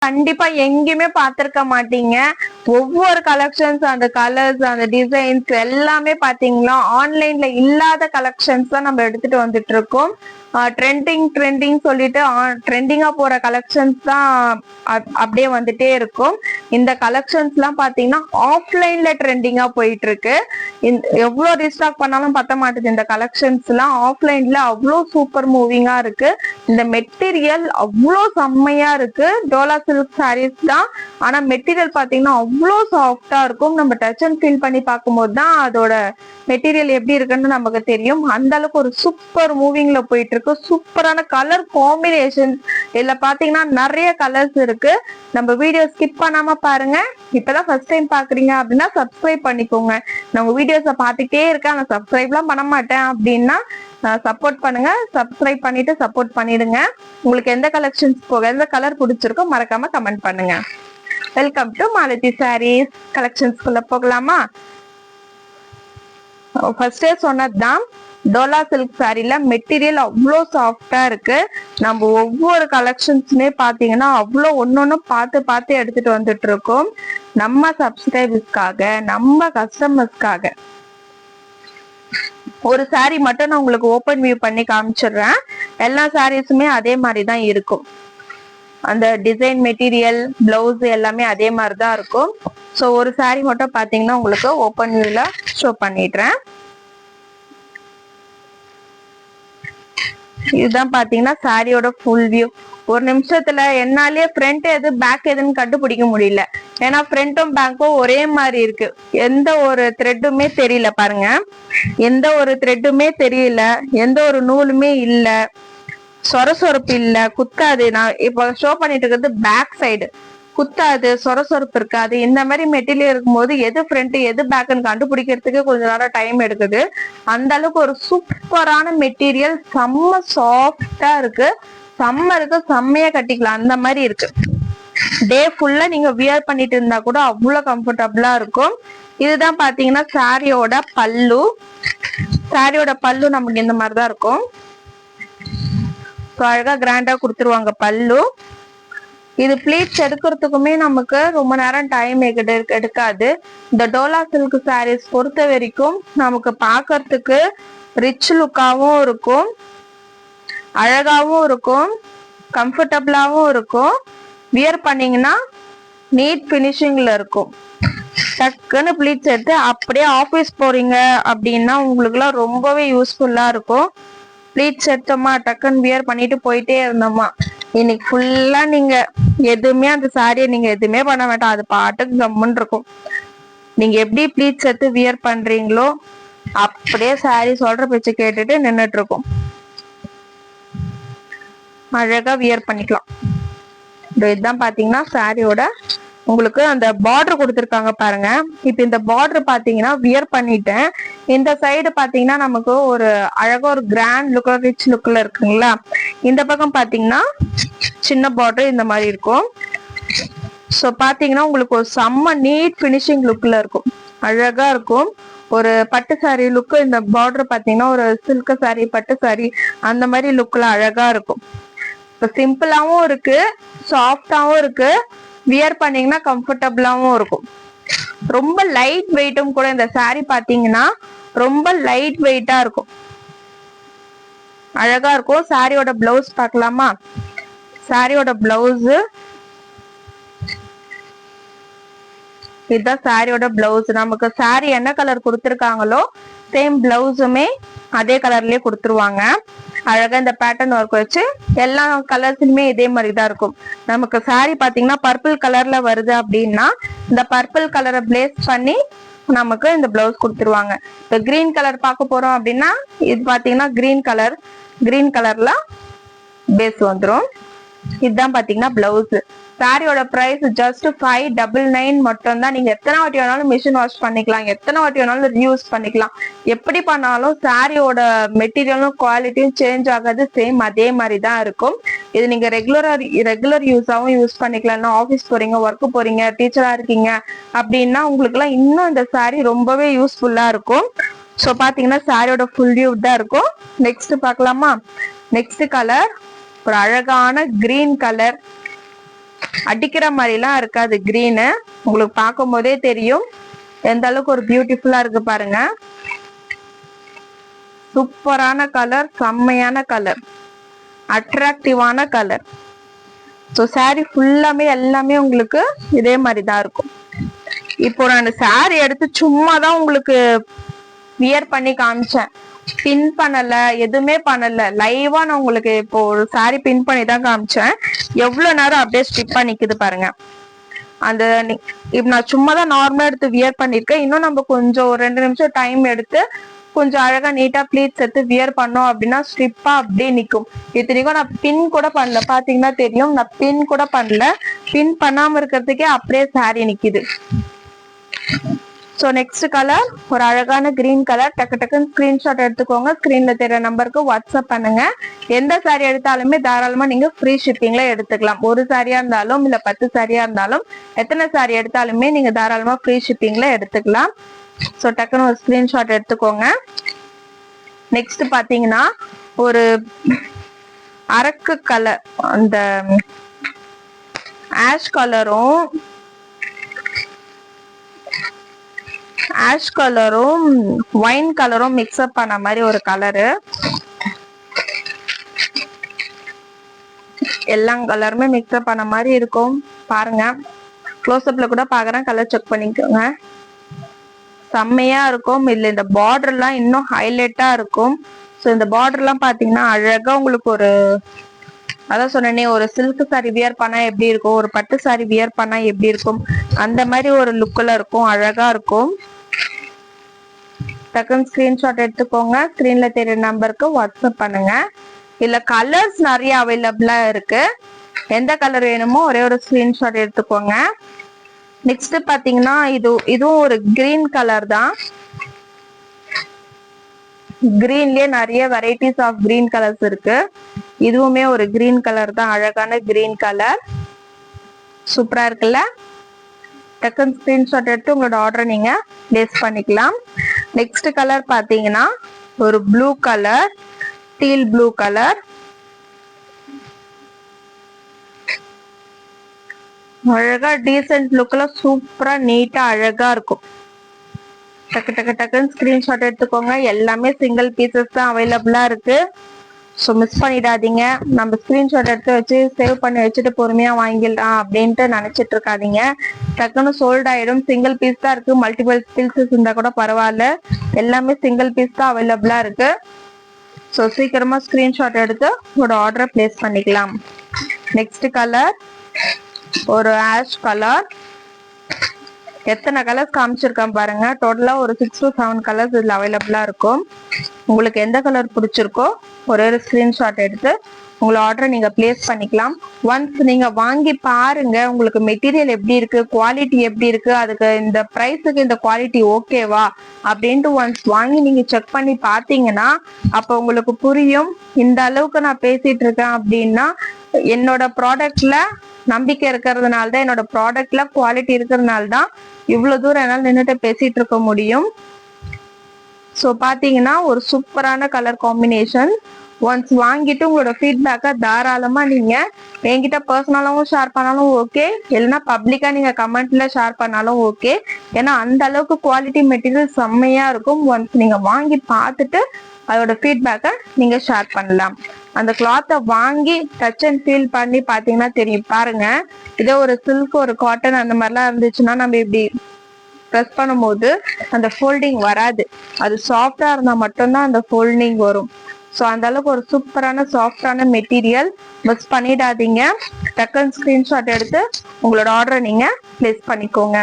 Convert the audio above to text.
கண்டிப்பா எங்கேயுமே பார்த்திருக்க மாட்டீங்க. ஒவ்வொரு கலெக்ஷன்ஸ், அந்த கலர்ஸ், அந்த டிசைன்ஸ் எல்லாமே பாத்தீங்கன்னா ஆன்லைன்ல இல்லாத கலெக்ஷன்ஸ் தான் நம்ம எடுத்துட்டு வந்துட்டு இருக்கோம். ட்ரெண்டிங் சொல்லிட்டு ட்ரெண்டிங்கா போற கலெக்ஷன்ஸ் தான் அப்படியே வந்துட்டே இருக்கும். இந்த கலெக்ஷன்ஸ் எல்லாம் பாத்தீங்கன்னா ஆஃப்லைன்ல ட்ரெண்டிங்கா போயிட்டு இருக்கு. எவ்வளவு ரீஸ்டாக் பண்ணாலும் பத்த மாட்டேது. இந்த கலெக்ஷன்ஸ் எல்லாம் ஆஃப்லைன்ல அவ்வளோ சூப்பர் மூவிங்கா இருக்கு. இந்த மெட்டீரியல் அவ்வளோ செம்மையா இருக்கு. டோலா சில்க் சாரீஸ் தான், ஆனா மெட்டீரியல் பாத்தீங்கன்னா அவ்வளோ சாஃப்டா இருக்கும். நம்ம டச் அண்ட் ஃபீல் பண்ணி பார்க்கும்போது தான் அதோட மெட்டீரியல் எப்படி இருக்குன்னு நமக்கு தெரியும். அந்த அளவுக்கு ஒரு சூப்பர் மூவிங்ல போயிட்டு இருக்கு. சூப்பரான கலர் காம்பினேஷன், இதுல பாத்தீங்கன்னா நிறைய கலர்ஸ் இருக்கு. நம்ம வீடியோ ஸ்கிப் பண்ணாம பாருங்க. இப்பதான் ஃபர்ஸ்ட் டைம் பாக்குறீங்க அப்படின்னா சப்ஸ்கிரைப் பண்ணிக்கோங்க. நம்ம வீடியோஸை பார்த்துட்டே இருக்கேன், நான் சப்ஸ்கிரைப்லாம் பண்ண மாட்டேன் அப்படின்னா சப்போர்ட் பண்ணுங்க. சப்ஸ்கிரைப் பண்ணிட்டு சப்போர்ட் பண்ணிடுங்க. உங்களுக்கு எந்த கலெக்ஷன்ஸ் எந்த கலர் பிடிச்சிருக்கோ மறக்காம கமெண்ட் பண்ணுங்க. Welcome to Malathi Sarees. கலெக்ஷன்ஸ்குள்ள போகலாமா? ஃபர்ஸ்டே சொன்னதுதான், டோலா சில்க் சாரில மெட்டீரியல் அவ்வளோ சாஃப்டா இருக்கு. நம்ம ஒவ்வொரு கலெக்ஷன்ஸுமே பாத்தீங்கன்னா அவ்வளோ ஒன்னொன்னு பார்த்து எடுத்துட்டு வந்துட்டு இருக்கோம். நம்ம சப்ஸ்கிரைபர்ஸ்க்காக, நம்ம கஸ்டமர்ஸ்க்காக. ஒரு சாரி மட்டும் நான் உங்களுக்கு ஓபன் வியூ பண்ணி காமிச்சிடுறேன். எல்லா சாரீஸுமே அதே மாதிரி தான் இருக்கும். அந்த டிசைன், மெட்டீரியல், பிளவுஸ் எல்லாமே அதே மாதிரி தான் இருக்கும். ஸோ ஒரு சாரி மட்டும் பாத்தீங்கன்னா உங்களுக்கு ஓபன் வியூல ஷோ பண்ணிடுறேன். இதுதான் பாத்தீங்கன்னா சாரியோட ஃபுல் வியூ. ஒரு நிமிஷத்துல என்னாலே ஃப்ரண்ட் எது பேக் எதுன்னு கண்டுபிடிக்க முடியல. ஏன்னா ஃப்ரண்ட்டும் பேக்கும் ஒரே மாதிரி இருக்கு. எந்த ஒரு த்ரெட்டுமே தெரியல பாருங்க. எந்த ஒரு த்ரெட்டுமே தெரியல, எந்த ஒரு நூலுமே இல்ல, சொரசொரப்பு இல்ல, குத்தாது. நான் இப்ப ஷோ பண்ணிட்டு இருக்கிறது பேக் சைடு. குத்தாது, சொரசொரப்பு இருக்காது. இந்த மாதிரி மெட்டீரியல் இருக்கும்போது எது ஃப்ரண்ட் எது பேக்னு கண்டுபிடிக்கிறதுக்கு கொஞ்ச நேரம் டைம் எடுக்குது. அந்த அளவுக்கு ஒரு சூப்பரான மெட்டீரியல், செம்ம சாஃப்டா இருக்கு. சம்மருக்கு செம்மையா கட்டிக்கலாம், அந்த மாதிரி இருக்கு. டே ஃபுல்லா நீங்க வியர் பண்ணிட்டு இருந்தா கூட அவ்வளவு கம்ஃபர்டபுளா இருக்கும். இதுதான் பாத்தீங்கன்னா சாரியோட பல்லு. சாரியோட பல்லு நமக்கு இந்த மாதிரிதான் இருக்கும். அழகா கிராண்டா கொடுத்துருவாங்க பல்லு. இது ப்ளீட்ஸ் எடுக்கிறதுக்குமே நமக்கு ரொம்ப நேரம் டைம் எடுக்காது. இந்த டோலா சில்க் சாரீஸ் பொறுத்த வரைக்கும் நமக்கு பார்க்கறதுக்கு ரிச் லுக்காவும் இருக்கும், அழகாவும் இருக்கும், கம்ஃபர்டபுளாவும் இருக்கும். வியர் பண்ணீங்கன்னா நீட் பினிஷிங்ல இருக்கும். டக்குன்னு ப்ளீட்ஸ் எடுத்து அப்படியே ஆஃபீஸ் போறீங்க அப்படின்னா உங்களுக்குலாம் ரொம்பவே யூஸ்ஃபுல்லா இருக்கும். ப்ளீட்ஸ் எடுத்தோமா, டக்குன்னு வியர் பண்ணிட்டு போயிட்டே இருந்தோமா, இன்னைக்கு ஃபுல்லா நீங்க எதுவுமே அந்த சாரியை நீங்க எதுவுமே பண்ண வேண்டாம், அது பாட்டுக்கு கம்முன்னு இருக்கும். நீங்க எப்படி ப்ளீட்ஸ் எடுத்து வியர் பண்றீங்களோ அப்படியே சாரி சொல்ற பேச்சு கேட்டுட்டு நின்றுட்டு இருக்கும். அழகா வியர் பண்ணிக்கலாம். இதுதான் பாத்தீங்கன்னா சாரியோட உங்களுக்கு அந்த பார்டர் கொடுத்துருக்காங்க பாருங்க. இப்ப இந்த பார்டர் பாத்தீங்கன்னா வியர் பண்ணிட்டேன். இந்த சைடு பாத்தீங்கன்னா நமக்கு ஒரு அழகா ஒரு கிராண்ட் லுக், ரிச் லுக்ல இருக்குங்களா. இந்த பக்கம் பாத்தீங்கன்னா சின்ன பார்டர் இந்த மாதிரி இருக்கும். ஸோ பாத்தீங்கன்னா உங்களுக்கு ஒரு செம்ம நீட் பினிஷிங் லுக்ல இருக்கும், அழகா இருக்கும். ஒரு பட்டு சாரி லுக்கு. இந்த பார்டர் பாத்தீங்கன்னா ஒரு சில்க் சாரி, பட்டு சாரி அந்த மாதிரி லுக்ல அழகா இருக்கும். இப்போ சிம்பிளாவும் இருக்கு, சாஃப்டாவும் இருக்கு, வியர் பண்ணீங்கன்னா கம்ஃபர்டபுளாவும் இருக்கும். ரொம்ப லைட் வெயிட்டும் கூட. இந்த சாரி பாத்தீங்கன்னா ரொம்ப லைட் வெயிட்டா இருக்கும், அழகா இருக்கும். சாரியோட பிளவுஸ் பார்க்கலாமா? சாரியோட பிளவுஸ் இதுதான். சாரியோட பிளவுஸ் நமக்கு சாரி என்ன கலர் கொடுத்துருக்காங்களோ சேம் பிளவுஸுமே அதே கலர்லயே கொடுத்துருவாங்க. அழகா இந்த பேட்டர்ன் ஒர்க் வச்சு எல்லா கலர்ஸுமே இதே மாதிரி தான் இருக்கும். நமக்கு சாரி பாத்தீங்கன்னா பர்பிள் கலர்ல வருது அப்படின்னா இந்த பர்பிள் கலரை பிளேஸ் பண்ணி நமக்கு இந்த பிளவுஸ் கொடுத்துருவாங்க. இப்போ கிரீன் கலர் பார்க்க போறோம் அப்படின்னா இது பாத்தீங்கன்னா கிரீன் கலர்ல பேஸ் வந்துடும். இதுதான் பாத்தீங்கன்னா பிளவுஸ். சாரியோட பிரைஸ் ஜஸ்ட் 599 மட்டும் தான். நீங்க எத்தனை வாட்டி வேணாலும் மிஷின் வாஷ் பண்ணிக்கலாம், எத்தனை வாட்டி வேணாலும் ரியூஸ் பண்ணிக்கலாம். எப்படி பண்ணாலும் சாரியோட மெட்டீரியலும் குவாலிட்டியும் சேஞ்ச் ஆகாது, சேம் அதே மாதிரி தான் இருக்கும். இது நீங்க ரெகுலர் யூஸாவும் யூஸ் பண்ணிக்கலாம். ஆஃபீஸ் போறீங்க, ஒர்க் போறீங்க, டீச்சரா இருக்கீங்க அப்படின்னா உங்களுக்கு எல்லாம் இன்னும் இந்த சாரி ரொம்பவே யூஸ்ஃபுல்லா இருக்கும். ஸோ பாத்தீங்கன்னா சாரியோட ஃபுல் வியூ தான் இருக்கும். நெக்ஸ்ட் பார்க்கலாமா? நெக்ஸ்ட் கலர் ஒரு அழகான கிரீன் கலர். அடிக்கிற மாதிரிலாம் இருக்காது. கிரீனு உங்களுக்கு பார்க்கும் போதே தெரியும் எந்த அளவுக்கு ஒரு பியூட்டிஃபுல்லா இருக்கு பாருங்க. சூப்பரான கலர், செம்மையான கலர், அட்ராக்டிவான கலர். ஸோ சாரி ஃபுல்லாமே எல்லாமே உங்களுக்கு இதே மாதிரி தான் இருக்கும். இப்போ நான் சாரி எடுத்து சும்மா தான் உங்களுக்கு வியர் பண்ணி காமிச்சேன். பின் பண்ணல, எதுவுமே பண்ணல. லைவா நான் உங்களுக்கு இப்போ ஒரு சாரி பின் பண்ணி தான் காமிச்சேன். எவ்வளவு நேரம் அப்படியே ஸ்டிப் பண்ணிக்குது பாருங்க. அந்த இப்ப நான் சும்மா தான் நார்மலா எடுத்து வியர் பண்ணிருக்கேன். இன்னும் நம்ம கொஞ்சம் ஒரு 2 நிமிஷம் டைம் எடுத்து கொஞ்சம் அழகா நீட்டா ப்ளீட்ஸ் எடுத்து வியர் பண்ணோம் அப்படின்னா ஸ்ட்ரிப்பா அப்படியே நிக்கும். இத்தனைக்கும் நான் பின் கூட பண்ணல, பாத்தீங்கன்னா தெரியும். நான் பின் கூட பண்ணல. பின் பண்ணாம இருக்கிறதுக்கே அப்படியே சாரி நிக்குது. ஸோ நெக்ஸ்ட் கலர் ஒரு அழகான கிரீன் கலர். டக்கு டக்குன்னு ஸ்கிரீன்ஷாட் எடுத்துக்கோங்க. ஸ்கிரீன்ல தெரிய நம்பருக்கு வாட்ஸ்அப் பண்ணுங்க. எந்த சாரி எடுத்தாலுமே தாராளமா நீங்க ஃப்ரீ ஷிப்பிங்ல எடுத்துக்கலாம். ஒரு சாரியா இருந்தாலும் இல்ல 10 சாரியா இருந்தாலும், எத்தனை சாரி எடுத்தாலுமே நீங்க தாராளமா ஃப்ரீ ஷிப்பிங்ல எடுத்துக்கலாம். ஸோ டக்குன்னு ஒரு ஸ்கிரீன்ஷாட் எடுத்துக்கோங்க. நெக்ஸ்ட் பாத்தீங்கன்னா ஒரு அரக்கு கலர், அந்த ஆஷ் கலரும் ஒயின் கலரும் மிக்ஸ்அப் பண்ண மாதிரி ஒரு கலரு. எல்லா கலருமே மிக்ஸ்அப் பண்ண மாதிரி இருக்கும் பாருங்க. க்ளோஸ்அப்ல கூட பாக்குறேன், கலர் செக் பண்ணிக்கோங்க. செம்மையா இருக்கும். இதுல இந்த பார்டர் எல்லாம் இன்னும் ஹைலைட்டா இருக்கும். ஸோ இந்த பார்டர் எல்லாம் பாத்தீங்கன்னா அழகா உங்களுக்கு ஒரு, அதான் சொன்னேனே, ஒரு சில்க் சாரி வியர் பண்ணா எப்படி இருக்கும், ஒரு பட்டு சாரி வியர் பண்ணா எப்படி இருக்கும், அந்த மாதிரி ஒரு லுக்ல இருக்கும். அழகா இருக்கும். டக்குன்னு ஸ்கிரீன்ஷாட் எடுத்துக்கோங்க. ஸ்கிரீன்ல தெரிய நம்பருக்கு வாட்ஸ்அப் பண்ணுங்க. இல்ல கலர்ஸ் நிறைய அவைலபிளா இருக்கு. எந்த கலர் வேணுமோ ஒரே ஒரு ஸ்கிரீன்ஷாட் எடுத்துக்கோங்க. நெக்ஸ்ட் பாத்தீங்கன்னா இதுவும் ஒரு கிரீன் கலர் தான். கிரீன்லயே நிறைய வெரைட்டிஸ் ஆஃப் கிரீன் கலர்ஸ் இருக்கு. இதுவுமே ஒரு கிரீன் கலர் தான். அழகான கிரீன் கலர், சூப்பரா இருக்குல்ல. டக்குன்னு ஸ்கிரீன்ஷாட் எடுத்து உங்களோட ஆர்டரை நீங்க பிளேஸ் பண்ணிக்கலாம். நெக்ஸ்ட் கலர் பாத்தீங்கன்னா ஒரு blue colour, deal blue colour. அழகா டீசென்ட் லுக்ல சூப்பரா நீட்டா அழகா இருக்கும். டக்கு டக்கு டக்குன்னு ஸ்கிரீன்ஷாட் எடுத்துக்கோங்க. எல்லாமே சிங்கிள் பீசஸ் தான் அவைலபிளா இருக்கு. ஸோ மிஸ் பண்ணிடாதீங்க. நம்ம ஸ்கிரீன்ஷாட் எடுத்து வச்சு சேவ் பண்ணி வச்சுட்டு பொறுமையா வாங்கிடலாம் அப்படின்ட்டு நினைச்சிட்டு இருக்காதீங்க. டக்குன்னு சோல்ட் ஆயிடும். சிங்கிள் பீஸ் தான் இருக்கு. மல்டிபிள் பீசஸ் இருந்தா கூட பரவாயில்ல, எல்லாமே சிங்கிள் பீஸ் தான் அவைலபிளா இருக்கு. ஸோ சீக்கிரமா ஸ்கிரீன்ஷாட் எடுத்து உங்களோட ஆர்டரை பிளேஸ் பண்ணிக்கலாம். நெக்ஸ்ட் கலர் ஒரு ஆஷ் கலர். எத்தனை கலர்ஸ் காமிச்சிருக்கேன் பாருங்க. டோட்டலா ஒரு 6 to 7 கலர்ஸ் இதுல அவைலபிளா இருக்கும். உங்களுக்கு எந்த கலர் பிடிச்சிருக்கோ ஒரே ஒரு ஸ்கிரீன்ஷாட் எடுத்து உங்களோட ஆர்டரை நீங்க பிளேஸ் பண்ணிக்கலாம். ஒன்ஸ் நீங்க வாங்கி பாருங்க, உங்களுக்கு மெட்டீரியல் எப்படி இருக்கு, குவாலிட்டி எப்படி இருக்கு, அதுக்கு இந்த பிரைஸுக்கு இந்த குவாலிட்டி ஓகேவா அப்படின்ட்டு ஒன்ஸ் வாங்கி நீங்க செக் பண்ணி பாத்தீங்கன்னா அப்ப உங்களுக்கு புரியும். இந்த அளவுக்கு நான் பேசிட்டு இருக்கேன் அப்படின்னா என்னோட ப்ராடக்ட்ல நம்பிக்கை இருக்கிறதுனால தான், என்னோட ப்ராடக்ட்ல குவாலிட்டி இருக்கிறதுனால தான் இவ்வளவு தூரம் என்னால் நின்றுட்டு பேசிட்டு இருக்க முடியும். ஸோ பாத்தீங்கன்னா ஒரு சூப்பரான கலர் காம்பினேஷன். ஒன்ஸ் வாங்கிட்டு உங்களோட ஃபீட்பேக்கை தாராளமா நீங்க என்கிட்ட பர்சனலாவும் ஷேர் பண்ணாலும் ஓகே, இல்லைன்னா பப்ளிக்கா நீங்க கமெண்ட்ல ஷேர் பண்ணாலும் ஓகே. ஏன்னா அந்த அளவுக்கு குவாலிட்டி மெட்டீரியல் செம்மையா இருக்கும். ஒன்ஸ் நீங்க வாங்கி பார்த்துட்டு அதோட ஃபீட்பேக்கை நீங்க ஷேர் பண்ணலாம். அந்த கிளாத்தை வாங்கி டச் அண்ட் ஃபீல் பண்ணி பாத்தீங்கன்னா தெரியும். பாருங்க, இதே ஒரு சில்க் ஒரு காட்டன் அந்த மாதிரிலாம் இருந்துச்சுன்னா நம்ம இப்படி ப்ரெஸ் பண்ணும்போது அந்த ஃபோல்டிங் வராது. அது சாஃப்டா இருந்தா மட்டும்தான் அந்த ஃபோல்டிங் வரும். ஸோ அந்த அளவுக்கு ஒரு சூப்பரான சாஃப்டான மெட்டீரியல். மிஸ் பண்ணிடாதீங்க. டக்குன்னு ஸ்கிரீன்ஷாட் எடுத்து உங்களோட ஆர்டரை நீங்க பிளேஸ் பண்ணிக்கோங்க.